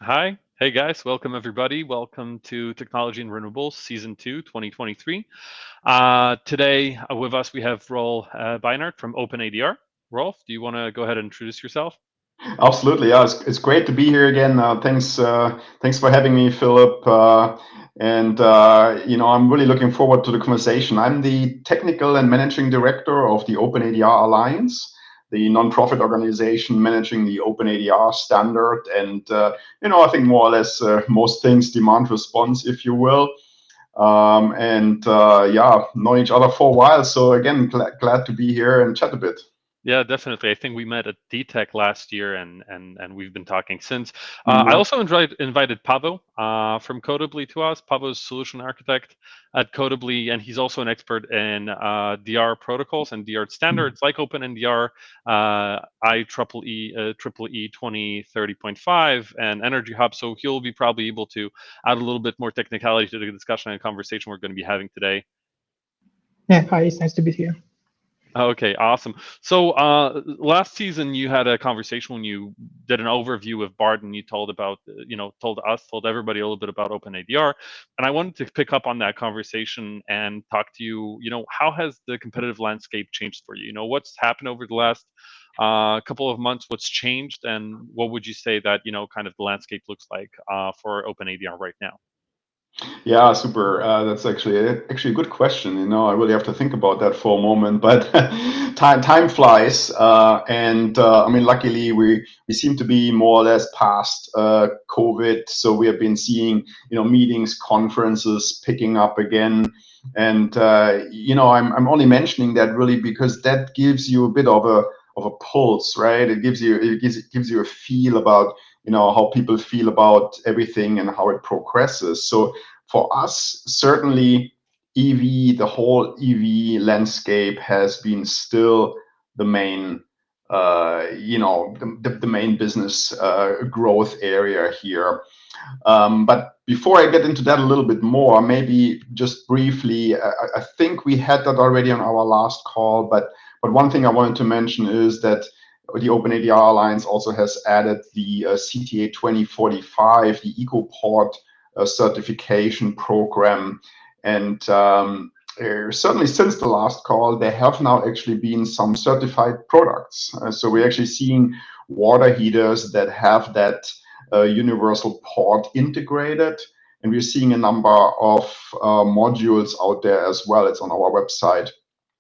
Hi. Hey guys, welcome everybody. Welcome to Technology and Renewables Season 2, 2023. Today with us we have Rolf Bienert from OpenADR. Rolf, do you want to go ahead and introduce yourself? Absolutely, yeah. It's great to be here again. Thanks for having me, Philip. I'm really looking forward to the conversation. I'm the technical and managing director of the OpenADR Alliance, the nonprofit organization managing the OpenADR standard, I think more or less most things demand response, if you will. Known each other for a while. So again, glad to be here and chat a bit. Yeah, definitely. I think we met at DTech last year, and we've been talking since. I Yeah. also invited Paweł from Codibly to us. Paweł is solution architect at Codibly, and he's also an expert in DR protocols and DR standards like OpenADR, IEEE 2030.5, and Energy Hub. So he'll be probably able to add a little bit more technicality to the discussion and conversation we're going to be having today. Yeah, hi, it's nice to be here. Okay, awesome. So last season you had a conversation when you did an overview with Bart, and you told about, told everybody a little bit about OpenADR, and I wanted to pick up on that conversation and talk to you. How has the competitive landscape changed for you? What's happened over the last couple of months? What's changed, and what would you say that kind of the landscape looks like for OpenADR right now? Yeah, super. That's actually a good question. I really have to think about that for a moment. But time flies, luckily we seem to be more or less past COVID. So we have been seeing meetings, conferences picking up again, and I'm only mentioning that really because that gives you a bit of a pulse, right? It gives you a feel about how people feel about everything and how it progresses. So for us, certainly the whole EV landscape has been still the main, the main business growth area here. But before I get into that a little bit more, maybe just briefly, I think we had that already on our last call, but one thing I wanted to mention is that the OpenADR Alliance also has added the CTA 2045, the EcoPort certification program. And certainly since the last call, there have now actually been some certified products. So we're actually seeing water heaters that have that universal port integrated. And we're seeing a number of modules out there as well. It's on our website.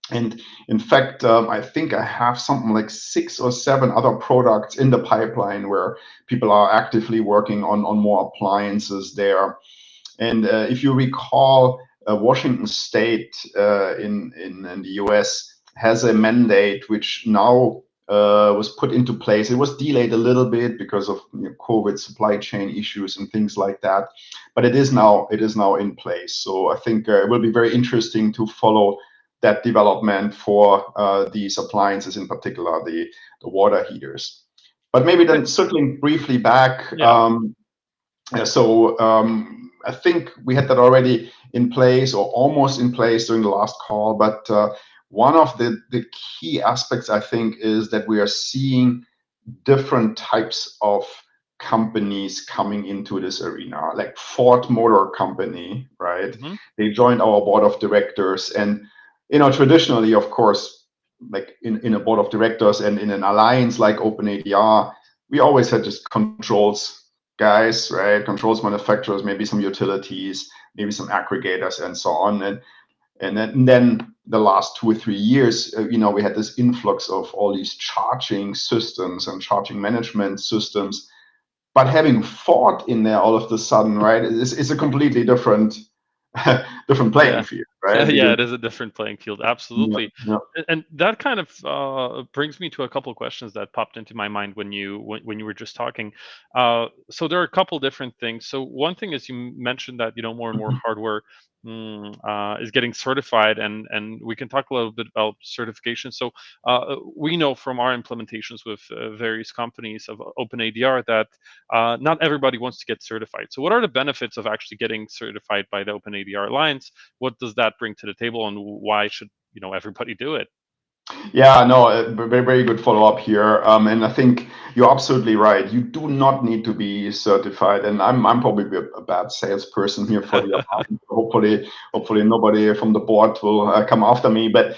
And in fact, I think I have something like 6 or 7 other products in the pipeline where people are actively working on more appliances there. And if you recall, Washington State in the US has a mandate which now was put into place. It was delayed a little bit because of COVID supply chain issues and things like that, but it is now in place. So I think it will be very interesting to follow that development for these appliances, in particular the water heaters. But maybe then circling briefly back. Yeah. I think we had that already in place or almost in place during the last call. But one of the key aspects, I think, is that we are seeing different types of companies coming into this arena, like Ford Motor Company, right? Hmm. They joined our board of directors. And traditionally, of course, like in a board of directors and in an alliance like OpenADR, we always had just controls guys, right? Controls manufacturers, maybe some utilities, maybe some aggregators, and so on. And then the last 2 or 3 years, we had this influx of all these charging systems and charging management systems. But having Ford in there all of a sudden, right, is a completely different different playing Yeah. field, right? Yeah, Because it is a different playing field. yeah, Absolutely. yeah. And that kind of brings me to a couple of questions that popped into my mind when you were just talking. So there are a couple different things. So one thing is you mentioned that more and more hardware is getting certified, and we can talk a little bit about certification. So we know from our implementations with various companies of OpenADR that not everybody wants to get certified. So what are the benefits of actually getting certified by the OpenADR Alliance? What does that bring to the table, and why should everybody do it? Yeah, no, very, very good follow-up here. And I think you're absolutely right. You do not need to be certified. And I'm probably a bad salesperson here for the apartment. Hopefully nobody from the board will come after me. But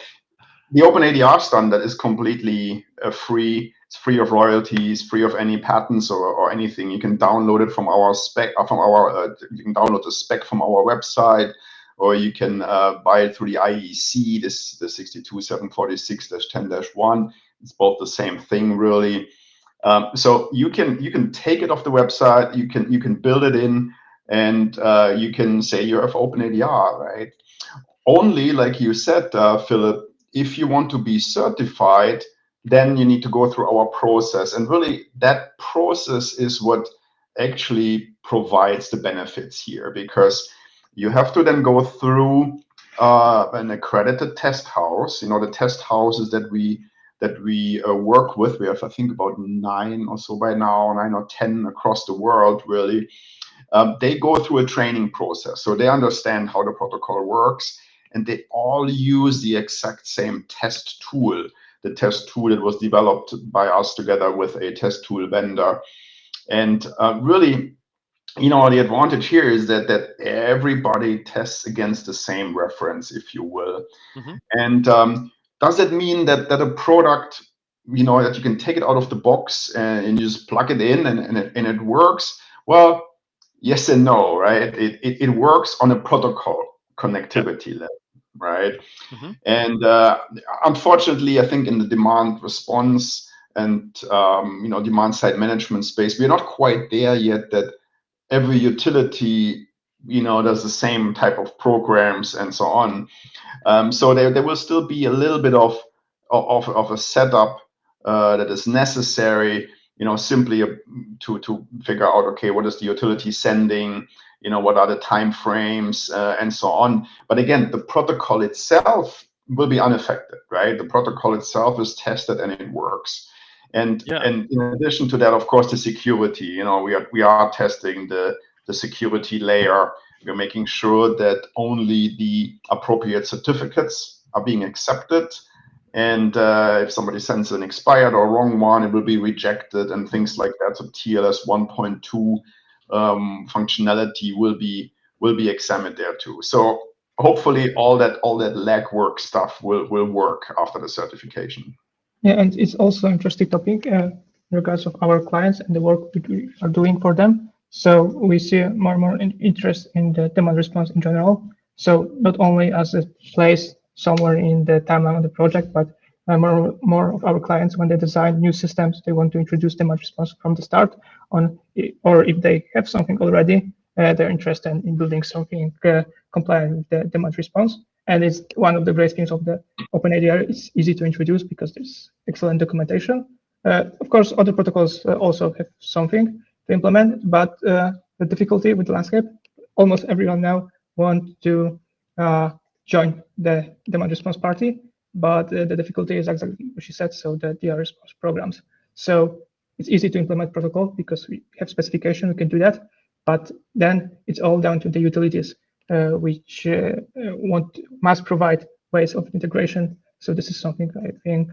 the OpenADR standard is completely free. It's free of royalties, free of any patents or anything. You can download it from our spec, you can download the spec from our website, or you can buy it through the IEC, the 62746-10-1. It's both the same thing, really. So you can take it off the website. You can build it in, and you can say you have OpenADR, right? Only, like you said, Filip, if you want to be certified, then you need to go through our process. And really, that process is what actually provides the benefits here, because you have to then go through an accredited test house. The test houses that we work with. We have, I think, about 9 or so by now, 9 or 10 across the world, really. They go through a training process, so they understand how the protocol works, and they all use the exact same test tool, the test tool that was developed by us together with a test tool vendor. And really, the advantage here is that everybody tests against the same reference, if you will. Mm-hmm. And does that mean that a product, that you can take it out of the box and you just plug it in and it works? Well, yes and no, right? It works on a protocol connectivity level, right? Mm-hmm. And unfortunately, I think in the demand response and demand side management space, we're not quite there yet that every utility does the same type of programs and so on. So there will still be a little bit of a setup that is necessary, simply to figure out, okay, what is the utility sending, what are the time frames, and so on. But again, the protocol itself will be unaffected, right? The protocol itself is tested and it works. And in addition to that, of course, the security. We are testing the security layer. We're making sure that only the appropriate certificates are being accepted. And if somebody sends an expired or wrong one, it will be rejected and things like that. So TLS 1.2 functionality will be examined there too. So hopefully all that legwork stuff will work after the certification. Yeah, and it's also an interesting topic in regards of our clients and the work we are doing for them. So we see more and more interest in the demand response in general. So not only as a place somewhere in the timeline of the project, but more of our clients, when they design new systems, they want to introduce demand response from the start on, or if they have something already, they're interested in building something compliant with the demand response. And it's one of the great things of the OpenADR. It's easy to introduce because there's excellent documentation. Of course, other protocols also have something to implement, but the difficulty with the landscape, almost everyone now wants to join the demand response party, but the difficulty is exactly what she said, so the DR response programs. So it's easy to implement protocol because we have specification, we can do that, but then it's all down to the utilities, which must provide ways of integration. So this is something I think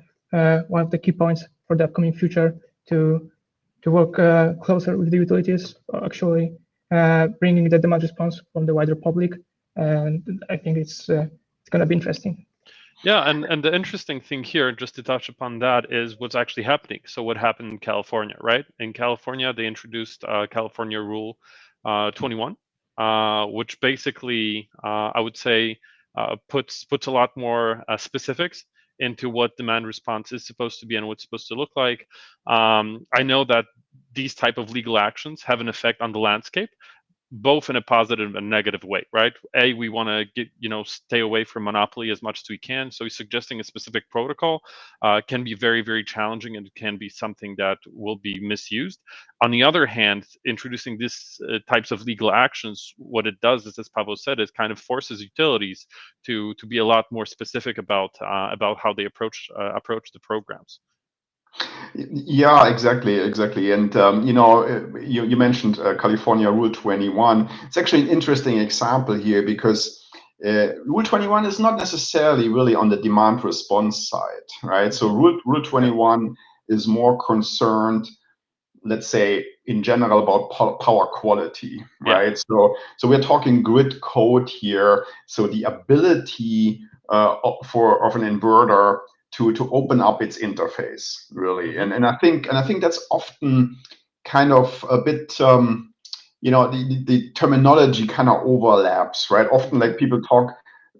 one of the key points for the upcoming future to work closer with the utilities, actually bringing the demand response from the wider public. And I think it's going to be interesting. Yeah, and the interesting thing here, just to touch upon that, is what's actually happening. So what happened in California, right? In California, they introduced California Rule 21, which basically, I would say, puts a lot more specifics into what demand response is supposed to be and what's supposed to look like. I know that these type of legal actions have an effect on the landscape, both in a positive and negative way, right? We want to get, stay away from monopoly as much as we can. So suggesting a specific protocol can be very, very challenging, and it can be something that will be misused. On the other hand, introducing these types of legal actions, what it does is, as Paweł said, it kind of forces utilities to be a lot more specific about how they approach the programs. Yeah, exactly. And you mentioned California Rule 21. It's actually an interesting example here because Rule 21 is not necessarily really on the demand response side, right? So Rule 21 is more concerned, let's say, in general about power quality, right? So we're talking grid code here. So the ability of an inverter to open up its interface, really. And I think that's often kind of a bit, the terminology kind of overlaps, right? Often, like, people talk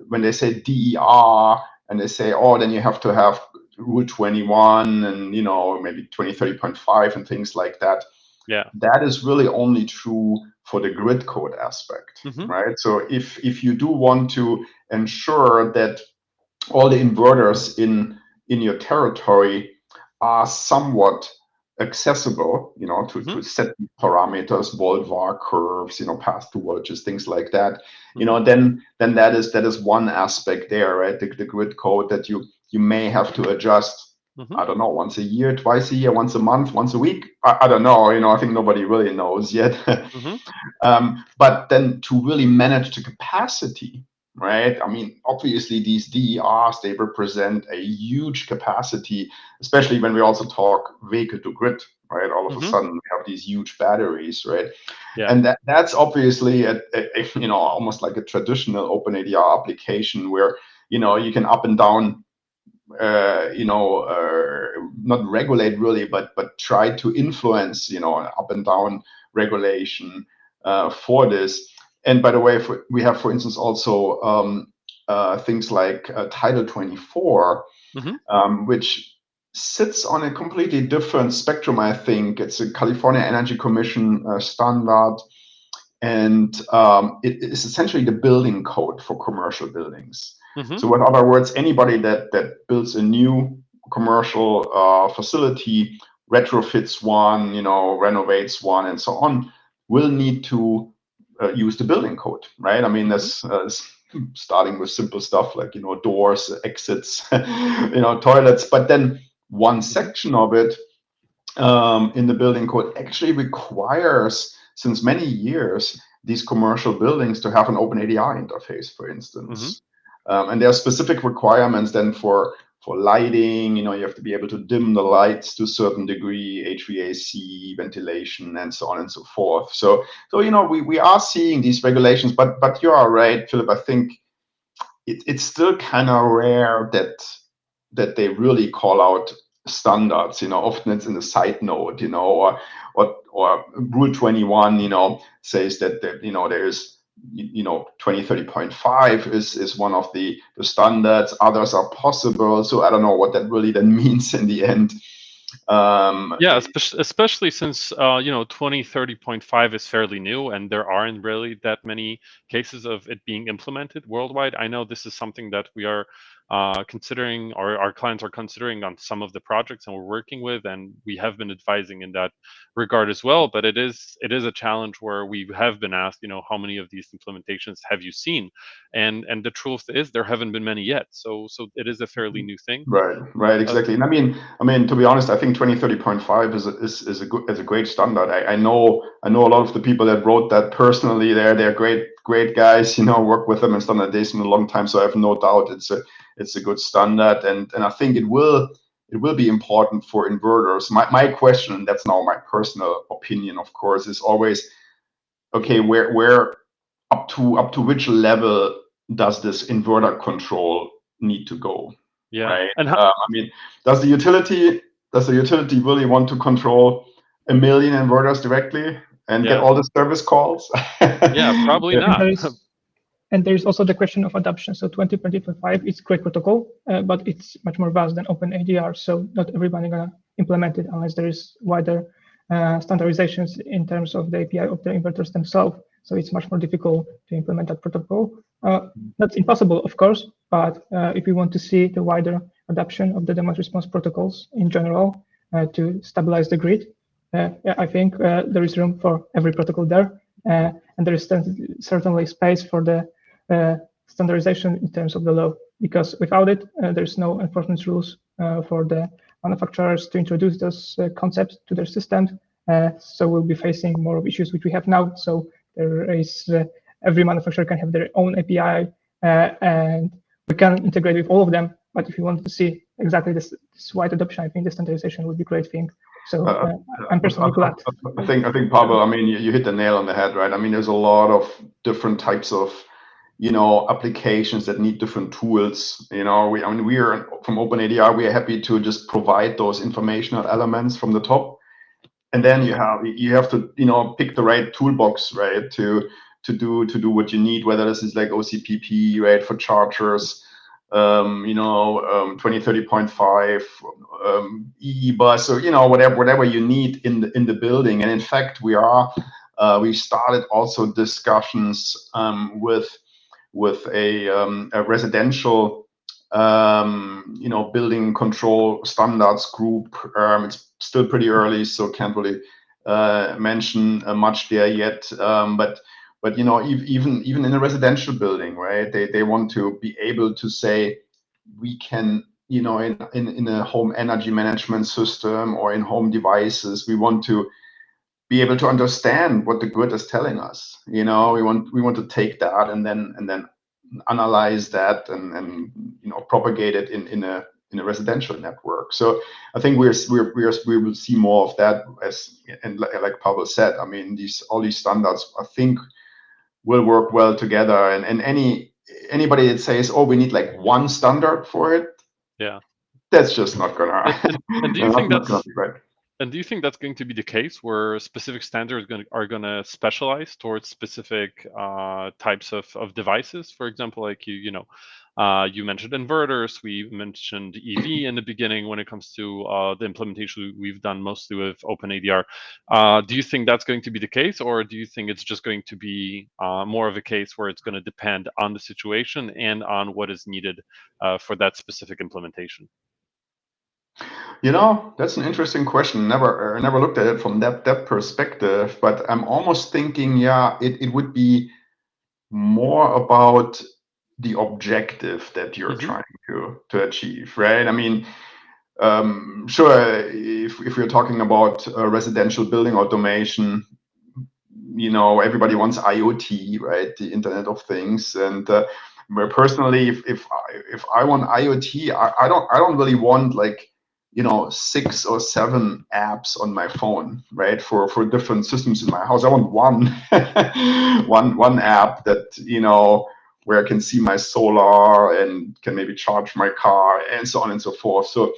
when they say DER, and they say, oh, then you have to have Rule 21 and maybe 2030.5 and things like that. Yeah, that is really only true for the grid code aspect, right? So if you do want to ensure that all the inverters in your territory are somewhat accessible, to set parameters, volt var curves, pass-through voltages, things like that, then that is one aspect there, right? The grid code that you may have to adjust. I don't know, once a year, twice a year, once a month, once a week. I don't know. I think nobody really knows yet. But then to really manage the capacity, right? I mean, obviously these DERs, they represent a huge capacity, especially when we also talk vehicle to grid, right? All of a sudden we have these huge batteries, right? Yeah. And that's obviously a almost like a traditional OpenADR application where you can up and down, not regulate really, but try to influence, up and down regulation for this. And by the way, we have, for instance, also things like Title 24, which sits on a completely different spectrum, I think. It's a California Energy Commission standard, and it is essentially the building code for commercial buildings. So in other words, anybody that builds a new commercial facility, retrofits one, renovates one, and so on, will need to use the building code, right? I mean, that's starting with simple stuff like doors, exits, toilets, but then one section of it in the building code actually requires, since many years, these commercial buildings to have an OpenADR interface, for instance. And there are specific requirements then for lighting. You have to be able to dim the lights to a certain degree, HVAC, ventilation, and so on and so forth. So we are seeing these regulations, but you are right, Philip. I think it's still kind of rare that they really call out standards. Often it's in the side note, or Rule 21, says that there is 2030.5 is one of the standards. Others are possible. So I don't know what that really then means in the end. Yeah, especially since 2030.5 is fairly new, and there aren't really that many cases of it being implemented worldwide. I know this is something that we are considering, or our clients are considering on some of the projects and we're working with, and we have been advising in that regard as well. But it is a challenge where we have been asked, how many of these implementations have you seen? And the truth is there haven't been many yet. So it is a fairly new thing. Right, exactly. And I mean, to be honest, I think 2030.5 is a great standard. I know a lot of the people that wrote that personally. They're great guys. Work with them in standardization a long time. So I have no doubt it's a good standard, and I think it will be important for inverters. My question, and that's now my personal opinion, of course, is always, okay, where up to which level does this inverter control need to go? Yeah. Right. And I mean, does the utility really want to control 1 million inverters directly and get all the service calls? Yeah, probably not. And there is also the question of adoption. So 2030.5 is great protocol, but it's much more vast than OpenADR. So not everybody gonna implement it unless there is wider standardizations in terms of the API of the inverters themselves. So it's much more difficult to implement that protocol. That's impossible, of course, but if we want to see the wider adoption of the demand response protocols in general to stabilize the grid, I think there is room for every protocol there. And there is certainly space for the standardization in terms of the law, because without it, there's no enforcement rules for the manufacturers to introduce those concepts to their systems. So we'll be facing more of issues which we have now. So there is every manufacturer can have their own API and we can integrate with all of them. But if you want to see exactly this wide adoption, I think the standardization would be a great thing. So I'm personally glad. I think Paweł, I mean, you hit the nail on the head, right? I mean, there's a lot of different types of, you know, applications that need different tools. You know, we are from OpenADR, we are happy to just provide those informational elements from the top, and then you have to, you know, pick the right toolbox, right, to do what you need, whether this is like OCPP, right, for chargers, you know, 2030.5, EE bus, or, you know, whatever you need in the building. And in fact, we started also discussions with a residential, you know, building control standards group. It's still pretty early, so can't really mention much there yet. But you know, even in a residential building, right? They want to be able to say, we can, you know, in a home energy management system or in home devices, we want to be able to understand what the grid is telling us. You know, we want to take that and then analyze that and you know, propagate it in a residential network. So I think we will see more of that, and like Paweł said, I mean, all these standards, I think, will work well together. And anybody that says, oh, we need like one standard for it, yeah, that's just not gonna. And do you think not gonna be right. And do you think that's going to be the case, where specific standards are going to specialize towards specific types of devices? For example, like you mentioned inverters, we mentioned EV in the beginning when it comes to the implementation we've done mostly with OpenADR. Do you think that's going to be the case, or do you think it's just going to be more of a case where it's going to depend on the situation and on what is needed for that specific implementation? You know, that's an interesting question. Never looked at it from that perspective, but I'm almost thinking, yeah, it would be more about the objective that you're trying to achieve, right? I mean, sure, if we're talking about residential building automation, you know, everybody wants IoT, right? The Internet of Things. And personally, if I want IoT, I don't really want, like, you know, 6 or 7 apps on my phone, right? For different systems in my house. I want one app that, you know, where I can see my solar and can maybe charge my car and so on and so forth. So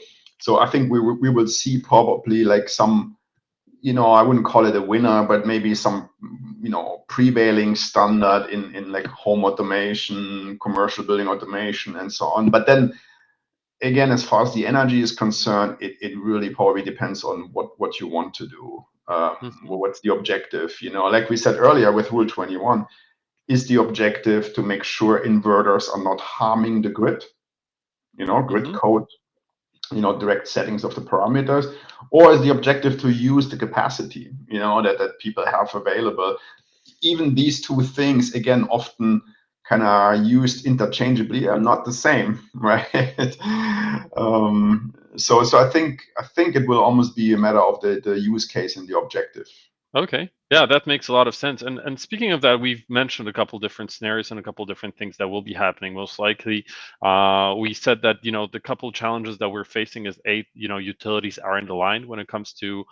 I think we will see probably like some, you know, I wouldn't call it a winner, but maybe some, you know, prevailing standard in like home automation, commercial building automation, and so on. But then again, as far as the energy is concerned, it really probably depends on what you want to do. What's the objective? You know, like we said earlier with Rule 21, is the objective to make sure inverters are not harming the grid? You know, grid code, you know, direct settings of the parameters, or is the objective to use the capacity, you know, that people have available? Even these two things, again, often kind of used interchangeably, are not the same, right? So I think it will almost be a matter of the use case and the objective. Okay, yeah, that makes a lot of sense. And speaking of that, we've mentioned a couple different scenarios and a couple different things that will be happening most likely. We said that, you know, the couple challenges that we're facing is, you know, utilities aren't aligned when it comes to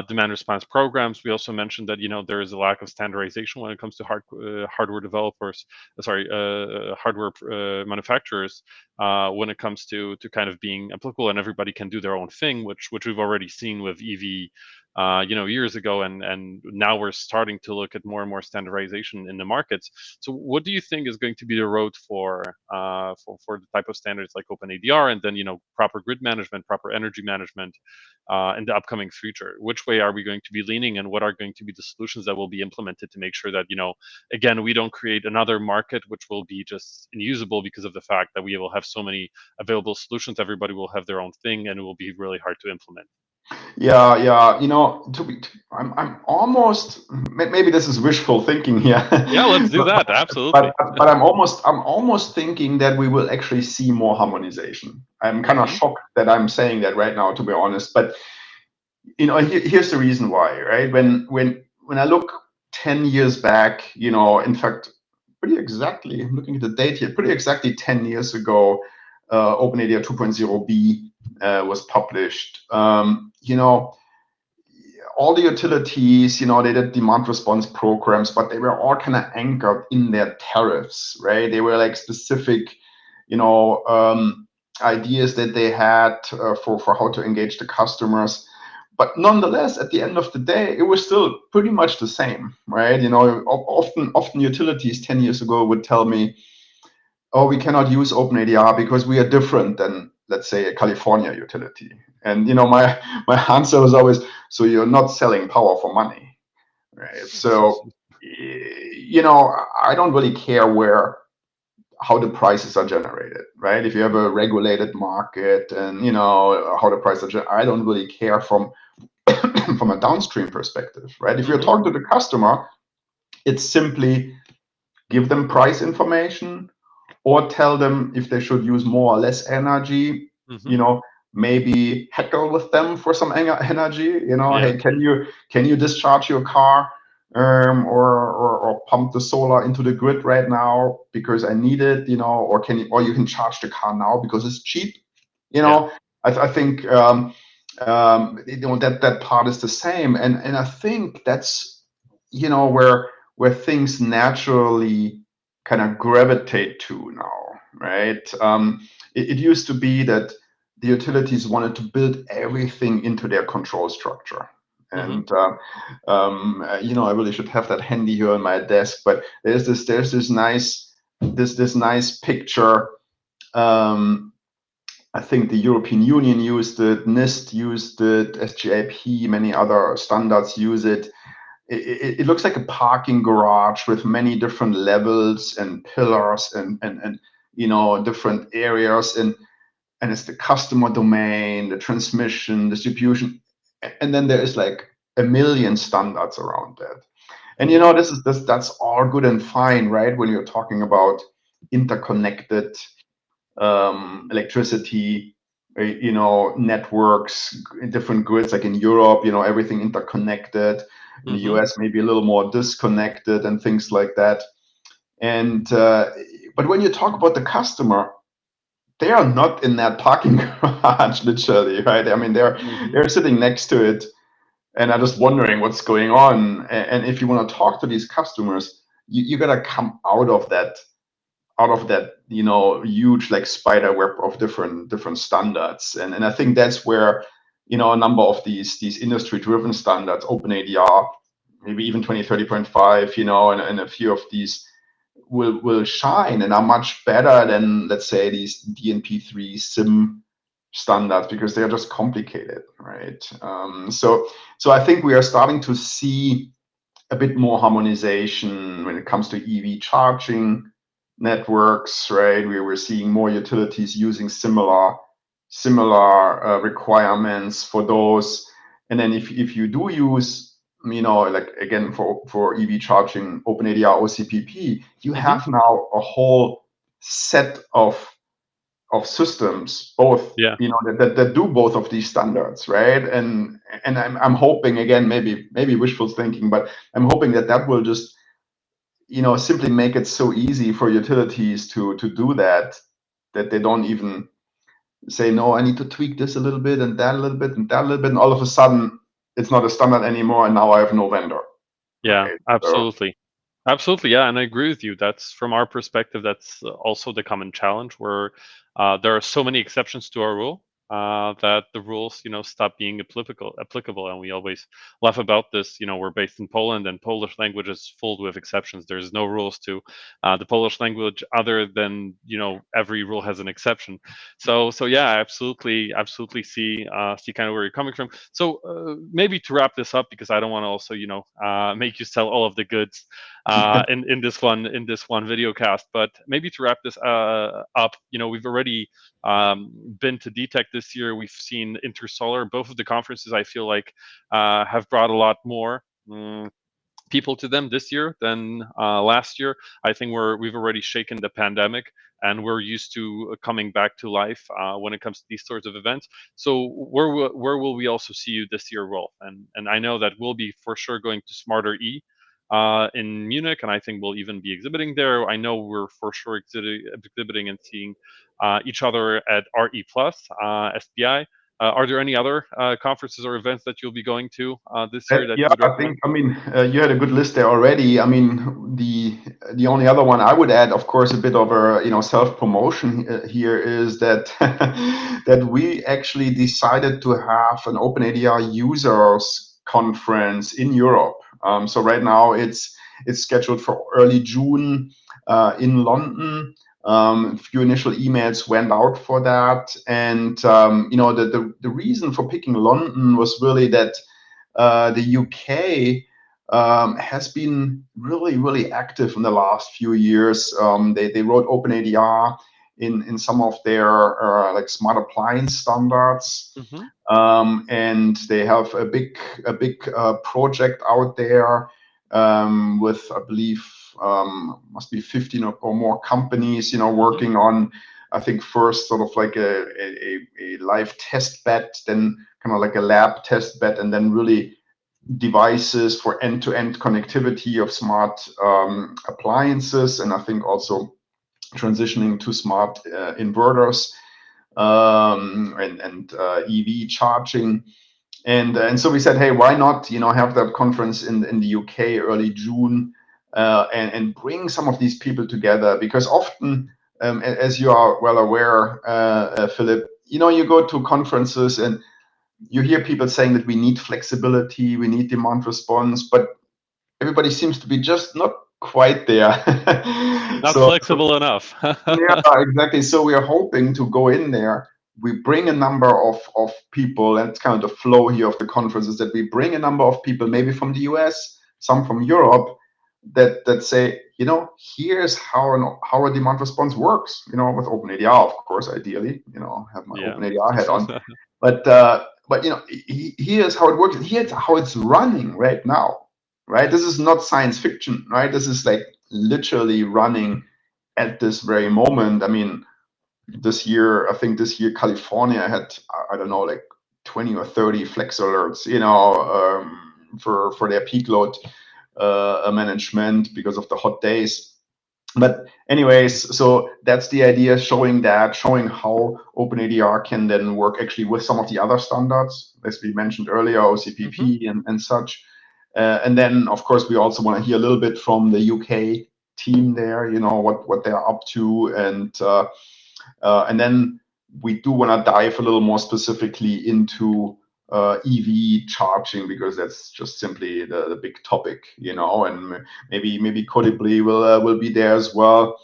demand response programs. We also mentioned that, you know, there is a lack of standardization when it comes to hardware developers, hardware manufacturers, when it comes to kind of being applicable, and everybody can do their own thing, which we've already seen with EV. You know, years ago, and now we're starting to look at more and more standardization in the markets. So, what do you think is going to be the road for the type of standards like OpenADR, and then, you know, proper grid management, proper energy management in the upcoming future? Which way are we going to be leaning, and what are going to be the solutions that will be implemented to make sure that, you know, again, we don't create another market which will be just unusable because of the fact that we will have so many available solutions. Everybody will have their own thing, and it will be really hard to implement. Yeah. You know, I'm almost, maybe this is wishful thinking here. Yeah, let's do that. Absolutely. But I'm almost thinking that we will actually see more harmonization. I'm kind of shocked that I'm saying that right now, to be honest. But, you know, here's the reason why, right? When I look 10 years back, you know, in fact, pretty exactly, I'm looking at the date here, pretty exactly 10 years ago, OpenADR 2.0b was published. All the utilities, they did demand response programs, but they were all kind of anchored in their tariffs, right? They were like specific, ideas that they had for how to engage the customers. But nonetheless, at the end of the day, it was still pretty much the same, right? Often utilities 10 years ago would tell me, oh, we cannot use OpenADR because we are different than, let's say, a California utility. And my answer was always, so you're not selling power for money, right? So I don't really care how the prices are generated, right? If you have a regulated market and how the prices are, I don't really care from from a downstream perspective, right? If you're talking to the customer, it's simply give them price information, or tell them if they should use more or less energy. Maybe heckle with them for some energy. Hey, can you discharge your car, or pump the solar into the grid right now because I need it, or you can charge the car now because it's cheap. I think that part is the same, and I think that's where things naturally kind of gravitate to now, right? It used to be that the utilities wanted to build everything into their control structure. And I really should have that handy here on my desk. But there's this nice picture. I think the European Union used it, NIST used it, SGAP, many other standards use it. It looks like a parking garage with many different levels and pillars and different areas, and it's the customer domain, the transmission, distribution, and then there is like a million standards around that. And that's all good and fine, right? When you're talking about interconnected electricity, networks, different grids, like in Europe, everything interconnected. In the US, maybe a little more disconnected and things like that. And but when you talk about the customer, they are not in that parking garage, literally, right? I mean, they're sitting next to it and are just wondering what's going on. And if you want to talk to these customers, you gotta come out of that huge like spider web of different standards. And I think that's where a number of these industry driven standards, OpenADR, maybe even 2030.5, and a few of these will shine and are much better than, let's say, these DNP3 SIM standards, because they're just complicated, right? So I think we are starting to see a bit more harmonization when it comes to EV charging networks, right? We're seeing more utilities using similar requirements for those. And then if you do use, like again for EV charging, OpenADR OCPP, you have now a whole set of systems, both that do both of these standards, right? And I'm hoping, again, maybe wishful thinking, but I'm hoping that will just simply make it so easy for utilities to do that they don't even say, no, I need to tweak this a little bit and that a little bit and that a little bit, and all of a sudden it's not a standard anymore, and now I have no vendor. Yeah, right? absolutely. Absolutely, yeah, and I agree with you. That's, from our perspective, that's also the common challenge, where there are so many exceptions to our rule that the rules, stop being applicable. And we always laugh about this. We're based in Poland, and Polish language is filled with exceptions. There's no rules to the Polish language other than, every rule has an exception. So yeah, I absolutely see kind of where you're coming from. So maybe to wrap this up, because I don't want to also, make you sell all of the goods in this one video cast, but maybe to wrap this up, we've already been to DTEC this year. We've seen Intersolar. Both of the conferences, I feel like, have brought a lot more people to them this year than last year. I think we've already shaken the pandemic, and we're used to coming back to life when it comes to these sorts of events. So where will we also see you this year, Rolf? And I know that we'll be for sure going to Smarter E. in Munich, and I think we'll even be exhibiting there. I know we're for sure exhibiting and seeing each other at RE Plus, SBI. Are there any other conferences or events that you'll be going to this year that you would recommend? I mean, you had a good list there already. I mean, the only other one I would add, of course, a bit of a self-promotion here is that that we actually decided to have an OpenADR users conference in Europe. So right now it's scheduled for early June in London. A few initial emails went out for that, and the reason for picking London was really that the UK has been really active in the last few years. They wrote OpenADR in some of their like smart appliance standards, and they have a big project out there with, I believe, must be 15 or more companies, working on, I think, first sort of like a live test bed, then kind of like a lab test bed, and then really devices for end-to-end connectivity of smart appliances, and I think also transitioning to smart inverters and EV charging. And so we said, hey, why not have that conference in the UK early June, and bring some of these people together, because often, as you are well aware, Filip, you go to conferences and you hear people saying that we need flexibility, we need demand response, but everybody seems to be just not quite there. Not flexible enough. Yeah, exactly. So we are hoping to go in there. We bring a number of people, and it's kind of the flow here of the conferences, that we bring a number of people, maybe from the US, some from Europe, that say, here's how a demand response works, with OpenADR, of course, ideally, have my OpenADR head on. But here's how it works. Here's how it's running right now, right? This is not science fiction, right? This is like literally running at this very moment. I mean, this year, California had, I don't know, like 20 or 30 flex alerts, for their peak load management because of the hot days. But anyways, so that's the idea, showing how OpenADR can then work actually with some of the other standards, as we mentioned earlier, OCPP and such. And then, of course, we also want to hear a little bit from the UK team there, what they're up to. And then we do want to dive a little more specifically into EV charging, because that's just simply the big topic, and maybe Codibly will be there as well.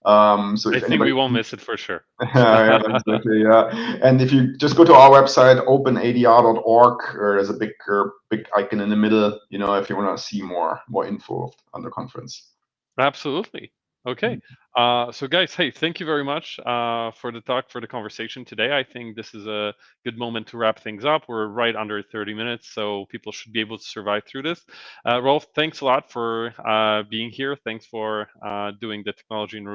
So I think we won't miss it for sure. Yeah, exactly. Yeah, and if you just go to our website, openadr.org, there's a big icon in the middle. If you want to see more info on the conference. Absolutely. Okay. So guys, hey, thank you very much for the conversation today. I think this is a good moment to wrap things up. We're right under 30 minutes, so people should be able to survive through this. Rolf, thanks a lot for being here. Thanks for doing the technology and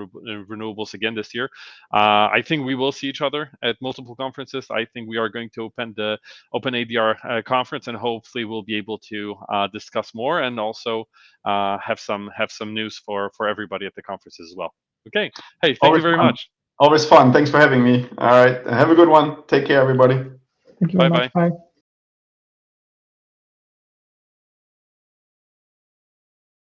renewables again this year. I think we will see each other at multiple conferences. I think we are going to open the OpenADR conference, and hopefully we'll be able to discuss more, and also have some news for everybody at the conference as well. Okay. Hey, thank you very much. Always fun. Thanks for having me. All right. Have a good one. Take care, everybody. Thank you very much. Bye.